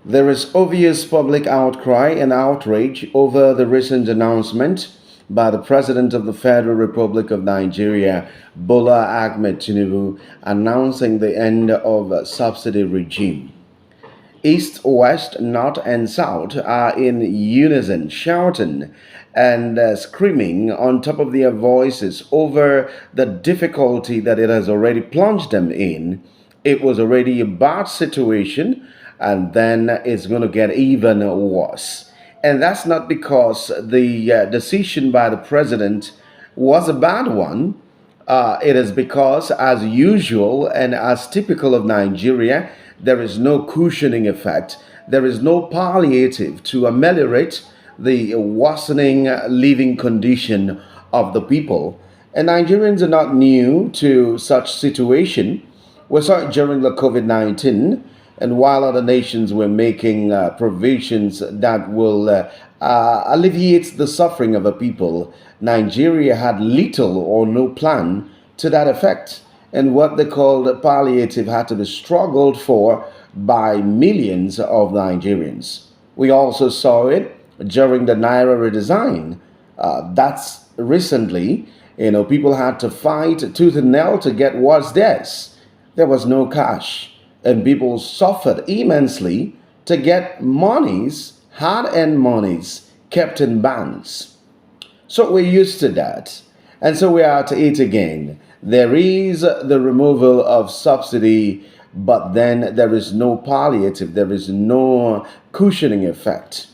There is obvious public outcry and outrage over the recent announcement by the President of the Federal Republic of Nigeria, Bola Ahmed Tinubu, announcing the end of a subsidy regime. East, West, North, and South are in unison, shouting and screaming on top of their voices over the difficulty that it has already plunged them in. It was already a bad situation, and then it's going to get even worse. And that's not because the decision by the president was a bad one. It is because, as usual and as typical of Nigeria, there is no cushioning effect. There is no palliative to ameliorate the worsening living condition of the people. And Nigerians are not new to such situation. We saw it during the COVID-19, and while other nations were making provisions that will alleviate the suffering of the people, Nigeria had little or no plan to that effect. And what they called palliative had to be struggled for by millions of Nigerians. We also saw it during the Naira redesign. That's recently, people had to fight tooth and nail to get what's theirs. There was no cash, and people suffered immensely to get monies, hard-earned monies, kept in banks. So we're used to that. And so we are at it again. There is the removal of subsidy, but then there is no palliative, there is no cushioning effect.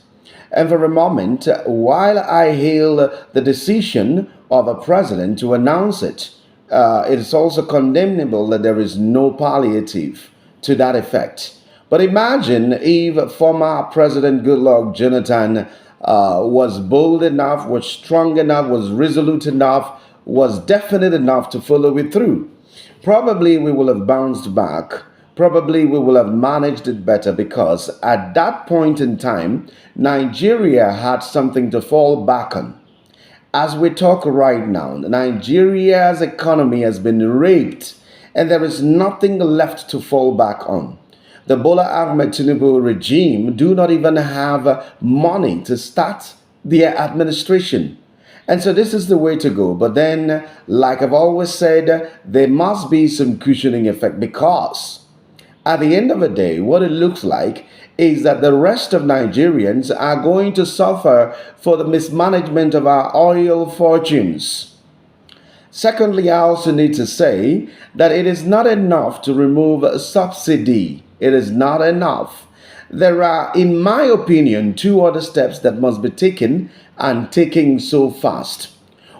And for a moment, while I hail the decision of a president to announce it, it is also condemnable that there is no palliative to that effect. But imagine if former President Goodluck Jonathan was bold enough, was strong enough, was resolute enough, was definite enough to follow it through. Probably we will have bounced back. Probably we will have managed it better, because at that point in time, Nigeria had something to fall back on. As we talk right now, Nigeria's economy has been raped, and there is nothing left to fall back on. The Bola Ahmed Tinubu regime do not even have money to start their administration. And so this is the way to go. But then, like I've always said, there must be some cushioning effect, because at the end of the day, what it looks like is that the rest of Nigerians are going to suffer for the mismanagement of our oil fortunes. Secondly, I also need to say that it is not enough to remove a subsidy. It is not enough. There are, in my opinion, two other steps that must be taken, and taking so fast.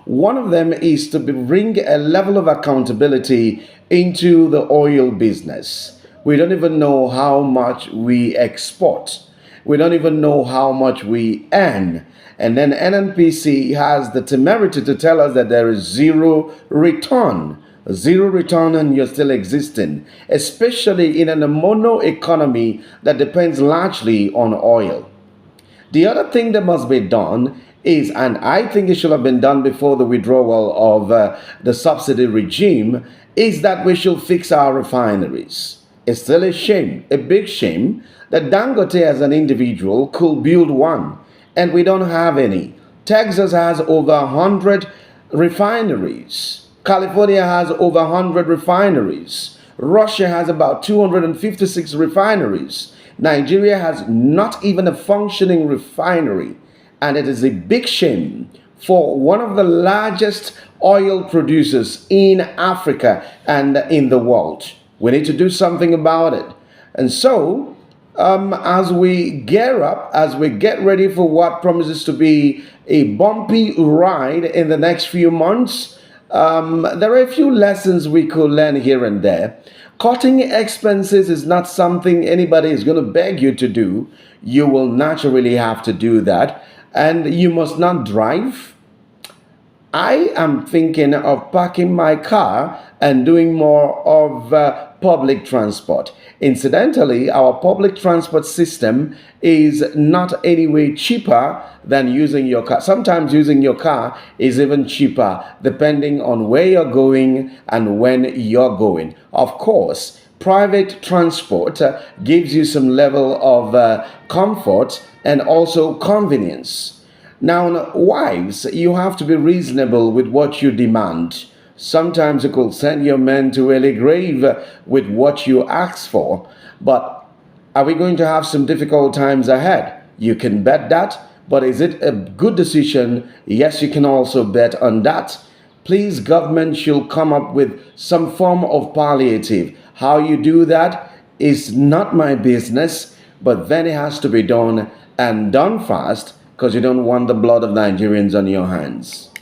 One of them is to bring a level of accountability into the oil business. We don't even know how much we export. We don't even know how much we earn. And then NNPC has the temerity to tell us that there is zero return. Zero return, and you're still existing, especially in a mono economy that depends largely on oil. The other thing that must be done is, and I think it should have been done before the withdrawal of the subsidy regime, is that we should fix our refineries. It's still a shame, a big shame, that Dangote as an individual could build one, and we don't have any. Texas has over 100 refineries. California has over 100 refineries. Russia has about 256 refineries. Nigeria has not even a functioning refinery. And it is a big shame for one of the largest oil producers in Africa and in the world. We need to do something about it. And so, as we gear up, as we get ready for what promises to be a bumpy ride in the next few months, there are a few lessons we could learn here and there. Cutting expenses is not something anybody is going to beg you to do. You will naturally have to do that. And you must not drive. I am thinking of parking my car and doing more of public transport. Incidentally, our public transport system is not any way cheaper than using your car. Sometimes using your car is even cheaper depending on where you're going and when you're going. Of course, Private transport gives you some level of comfort and also convenience. Now, wives, you have to be reasonable with what you demand. Sometimes you could send your men to early grave with what you ask for. But are we going to have some difficult times ahead? You can bet that. But is it a good decision? Yes, you can also bet on that. Please, government should come up with some form of palliative. How you do that is not my business, but then it has to be done and done fast because you don't want the blood of Nigerians on your hands.